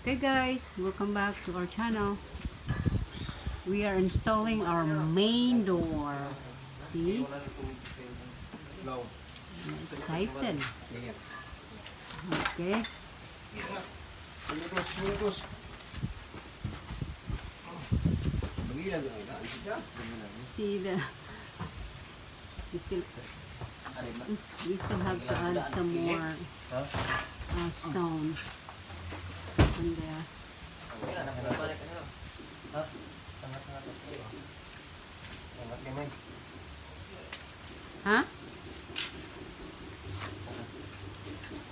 Okay guys, welcome back to our channel. We are installing our main door. See? I'm excited. Okay. See the we still have to add some more stone in there. Ha?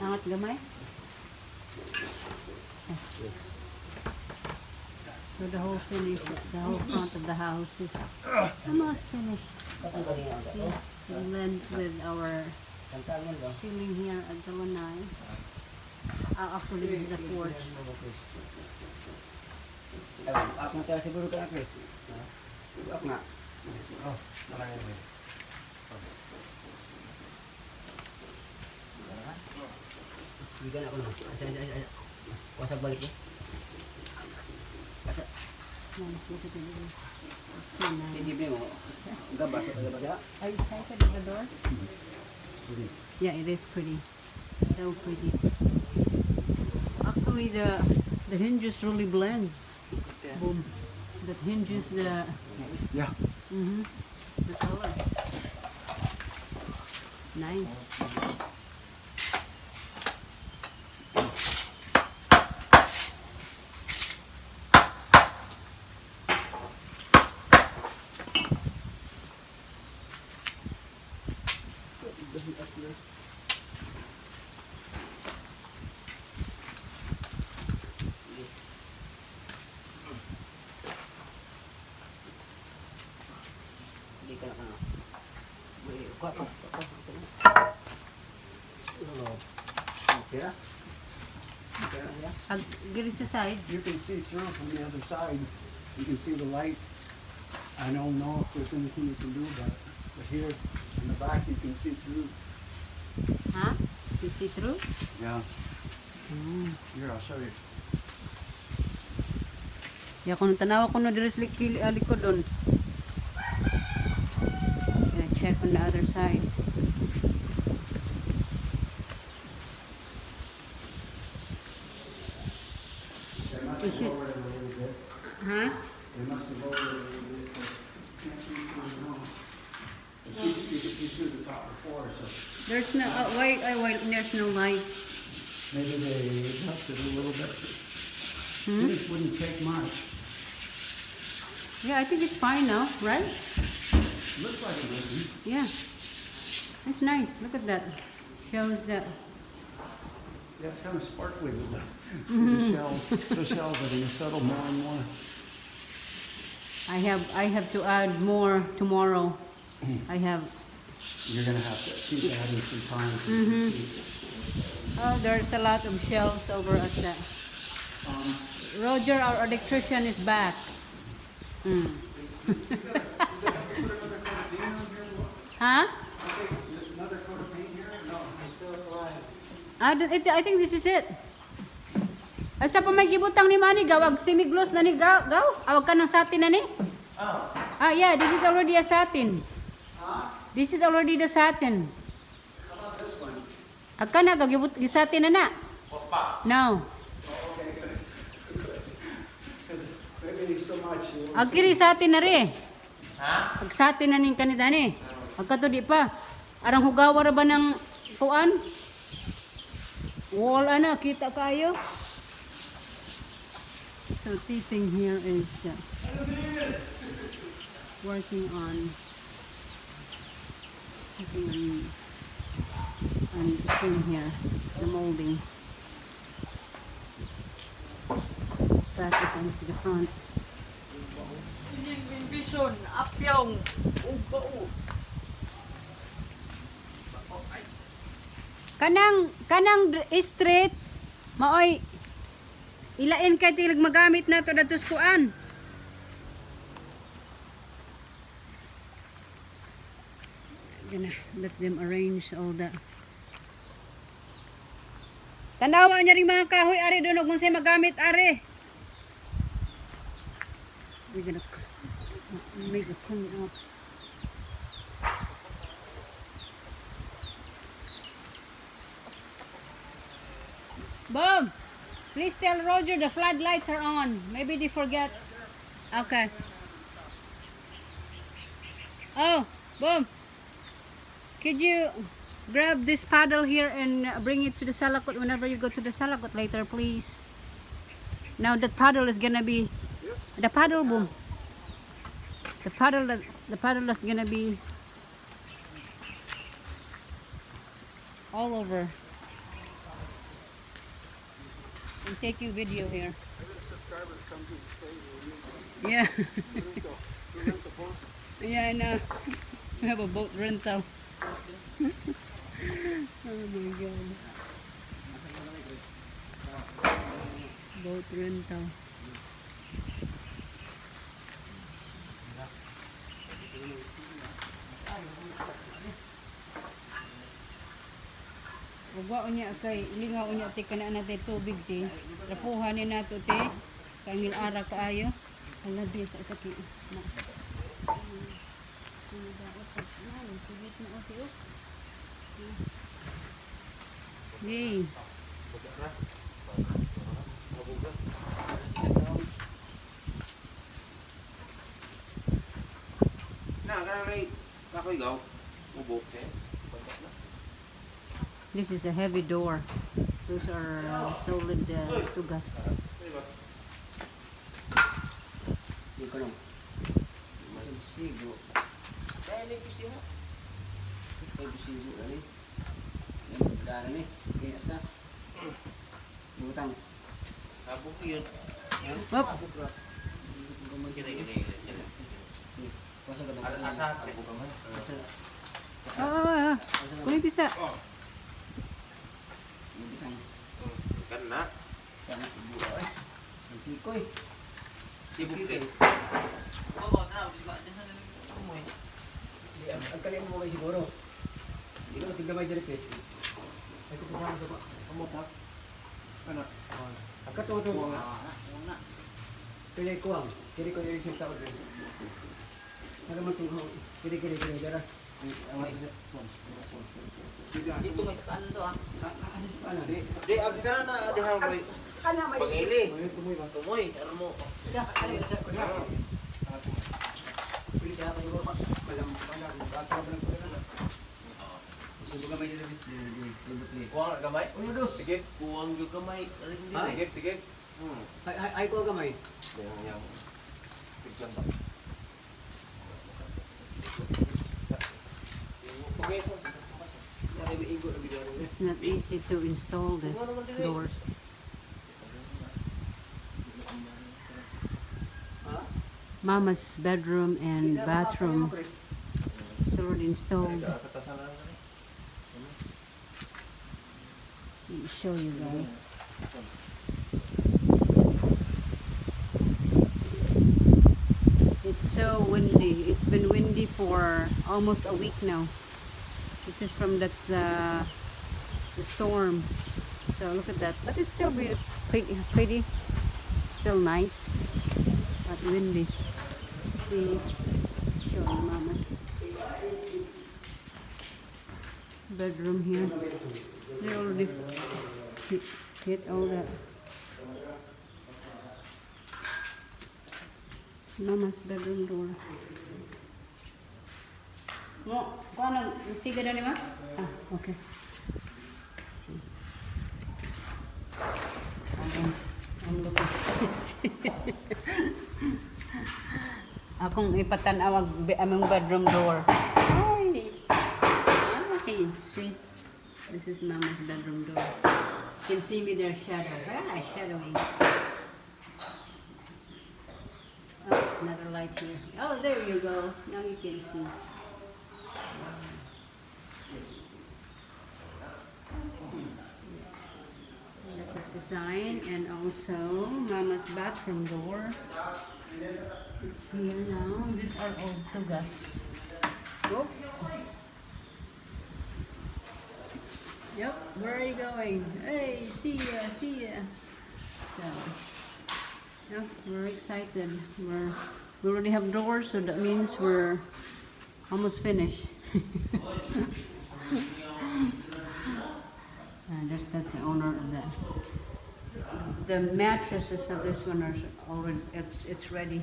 Angat gamay? So the whole front of the house is almost finished. It blends with our ceiling here at the lanai. Actually, this is the porch. Ako na tayo siguro ka na, Chris. Ako na. Oh, malangin mo. Bigan ako na. Wasag balik eh. Nice, look at it. It's so nice. Hindi mo. Gabas. Are you excited at the door? It's pretty. Yeah, it is pretty. So pretty. Actually, the hinges really blends. Boom. That hinges the the color. Nice. Hindi ka na ka na. Kira? Get it aside. You can see through from the other side. You can see the light. I don't know if there's anything you can do about it. But here in the back you can see through. Huh? You see through? Yeah. Mm. Here, I'll show you. Ya kung tanawa ko no diris likod doon. Gonna check on the other side. They must We have should- lowered it a little bit. Huh? They must have lowered it a little bit. Can't see through the room. You can see through the top of the floor, so There's no why there's no light. maybe they left it a little bit. Hmm? This wouldn't take much. Yeah, I think it's fine now, right? Looks like it would be. Yeah. It's nice. Look at that. Shows that. Yeah, it's kind of sparkly with the shells. The shells are going to settle more and more. I have to add more tomorrow. I have. You're going to have to keep adding some time. Oh, there's a lot of shells over at the. Roger, our electrician, is back. Mm. Huh? Another coat of paint here? No, it's still alive. I think this is it. At sa pa may gibutang ni Manny, gawag semi-gloss na ni gaw. Awag ka ng satin na ni. Yeah, this is already a satin. This is already the satin. How about this one? Agka na, gisatin na na. No. Okay, good. Because maybe so much. Agkiri satin na rin. Ag satin na ning kanita ni. Agka to di pa. Arang hugawa ra ba ng kuan? Wall ano, kita kayo? So Titing here is working on the thing here, the molding. Back against the front. Vision, apyong, ubo. Kanang street maoy ilain kay tilag magamit na to datos kuan. Gonna let them arrange all the Tanaw mo niya rin mga kahoy ari doon kung sa'yo magamit ari. We're gonna make a clean up. Bob, please tell Roger the floodlights are on. Maybe they forget. Okay. Oh, Bob, could you grab this paddle here and bring it to the salakot whenever you go to the salakot later, please? Now that paddle is gonna be the paddle, Boom. The paddle is gonna be all over. I'm taking video here. Yeah. Yeah, I know. We have a boat rental. Oh my god. Boat rental. Ugwa unya kay lingaw unya ti kana natin tubig ti. Rapuhan ni nato ti. Kay mil ara kaayo. Hala di sa kaki. Na. Yay. This is a heavy door. Those are solid tugas. Di ko lang. Sigo. Kaya na yung sigo. Kaya yung sigo na rin. Yan ang dara ni. Kaya sa. Butang. Abok yun. Hop. Pasa ka ba? Asa, abok ka man. Kunin tisa. Butang. Kan na. Kana ibu ay. Ang tikoy. Sibuk din. Ang kalim mo kayo siguro. Hindi ko tignan may direct test. Ay ko kasama sa kamot ha. Ano? Akat mo ito. Una. Pilay ko ang. Kiri ko yung isang tao rin. Ano man ito? Kiri dara. Dito may sakalan to ah. Di, abi ka na dihang koy. Pangili. Tumoy, ano mo? Kuwang gamay? Sige, kuwang yung gamay. Tigit. Ay ko gamay. Yang tigyan ba? It's not easy to install these doors. Mama's bedroom and bathroom is already installed. Let me show you guys. It's so windy. It's been windy for almost a week now. This is from that the storm. So look at that. But it's still pretty. Still nice. But windy. See, show you Mama's bedroom here. They already hit all that. It's Mama's bedroom door. Mo, kung ano, siga na ni Ma? Ah, okay. See. I'm looking. Akong ipatanaw among bedroom door. Ay! Okay, see? This is Mama's bedroom door. You can see me there shadow. Ah, shadowing. Oh, another light here. Oh, there you go. Now you can see. Design, and also Mama's bathroom door. It's here now. These are all tugas. Oh. Yep, where are you going? Hey, see ya, see ya. So, yeah, we're excited. We already have doors, so that means we're almost finished. And that's the owner of the mattresses of this one are already it's ready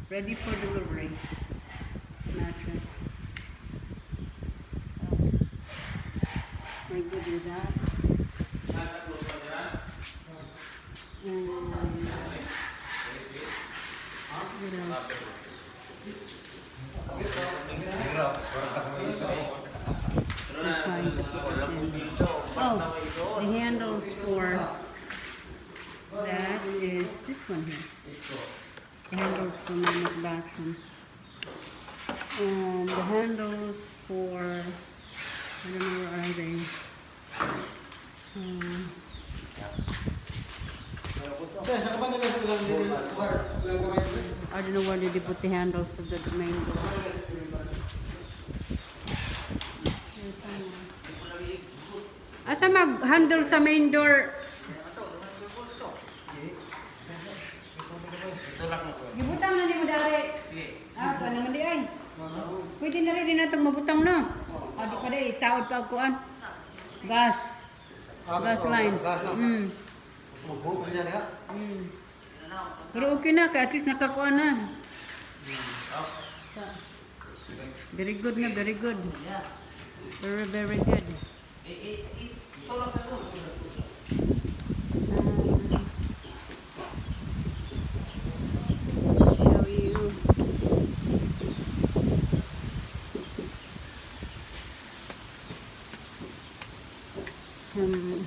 for delivery. Mattress. So we're good with that. And what else? We're trying to put this in. Oh, the handles for that is this one here. The handles for my bathroom. And the handles for, I don't know where are they. I don't know where did they put the handles of the main door. Asa mag-handle sa main door? Gibutang na ni mo dari. Ah, pa naman di ay. Pwede na rin natong mabutang na. Adi pa di, taod pa kuan. Gas. Gas lines. Pero okay na, at least nakakuan na. Very good na, very good. Very, very good. Show you. Some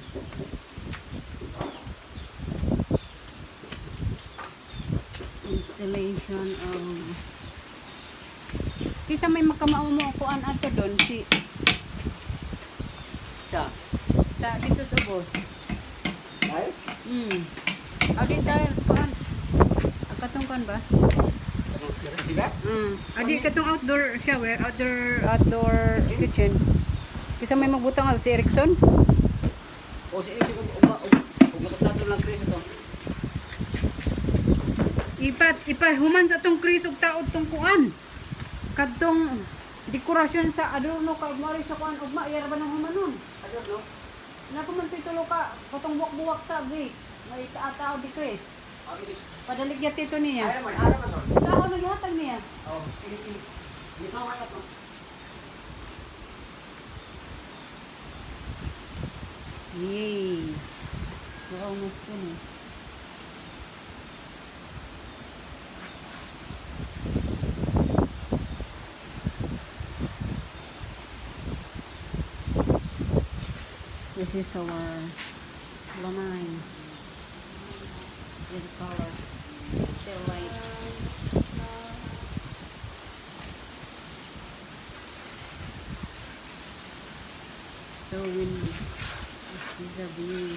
installation of kisa may makamao mo kuan ato doon si sa dito sa boss. Nice. Adi tiles kuan. Akatong kuan ba? Sigas? Adi katong outdoor shower, outdoor kitchen. Kisa may magbutang si Erickson. O si Eric kung magtato lang Chris ito. Ipa human sa tong Chris ug taod tong kuan. Kadtong dekorasyon sa adorno kay mari sa kuan ugma iyara ba nang humanon. Adorno? Nato man titulo ka katong buwak-buwak sa gi. May taao di Chris. Padalig ya tito niya. Ay man to. Tao naghatag niya. Oh, Pilipino. Dito ka to. Yay. We're almost finished. This is our lanai. With color. Still light. So windy. This is the view.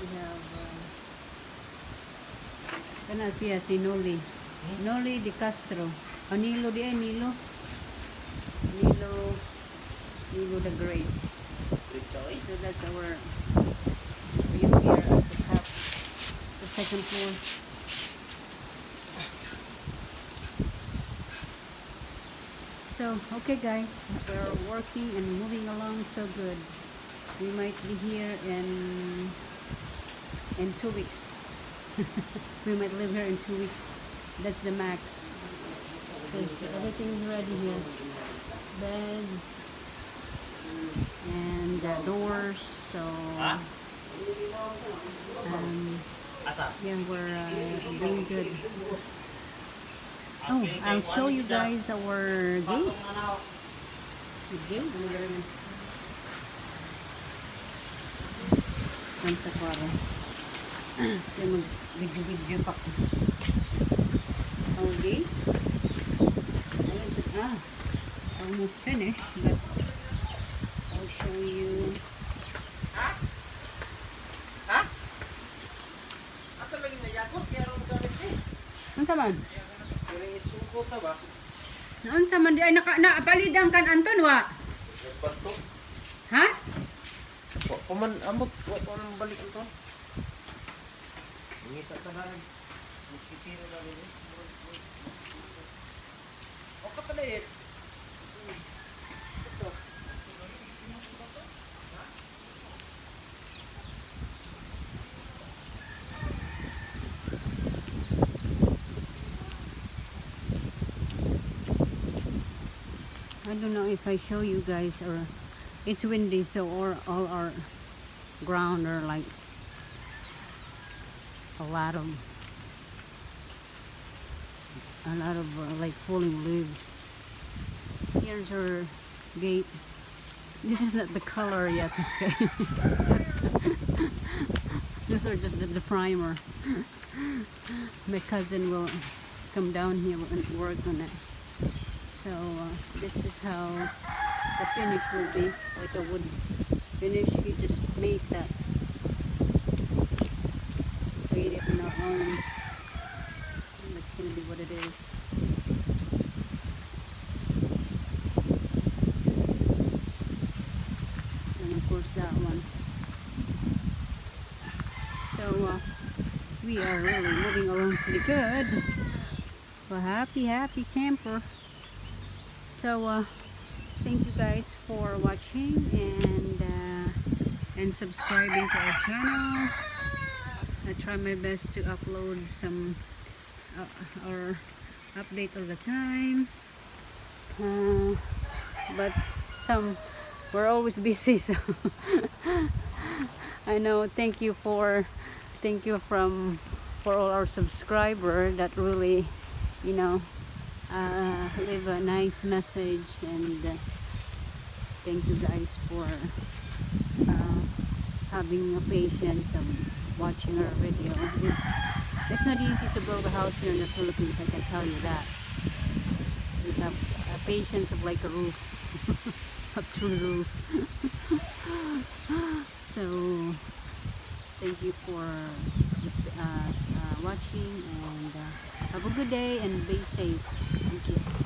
We have kana siya si Noli. Noli de Castro. O Nilo di ay Nilo. Nilo the Great. So that's our view here at the top, the second floor. So, okay guys, we're working and moving along so good. We might be here in 2 weeks. We might live here in 2 weeks. That's the max. Because everything's ready here. Beds and doors. So, yeah, we're doing good. Oh, I'll show you guys our gate. The gate. Ang sa kwaro. Kaya mag-video pa ko. Okay. Almost finished, but I'll show you. Unsa man? Pero isungkot na ba? Unsa man di ay napalid ang kan Anton wa? Bato. Ha? Paman amot. Paman balik ito. Ngita ka na. Mukitira na rin. O katalit. I don't know if I show you guys, or it's windy, so all our ground are like a lot of like falling leaves. Here's our gate. This is not the color yet, okay? Those are just the primer. My cousin will come down here and work on it. So this is how the finish will be, like a wood finish. You just make that, create it in our own, and that's gonna be what it is. And of course that one. So we are really moving along pretty good. A happy camper. So thank you guys for watching and subscribing to our channel. I try my best to upload some or update all the time, but we're always busy, so I know. Thank you for all our subscribers that really, you know, leave a nice message, and thank you guys for having a patience of watching our video. It's not easy to build a house here in the Philippines, I can tell you that. We have a patience of like a roof, a true roof. So thank you for watching, and have a good day and be safe. Thank you.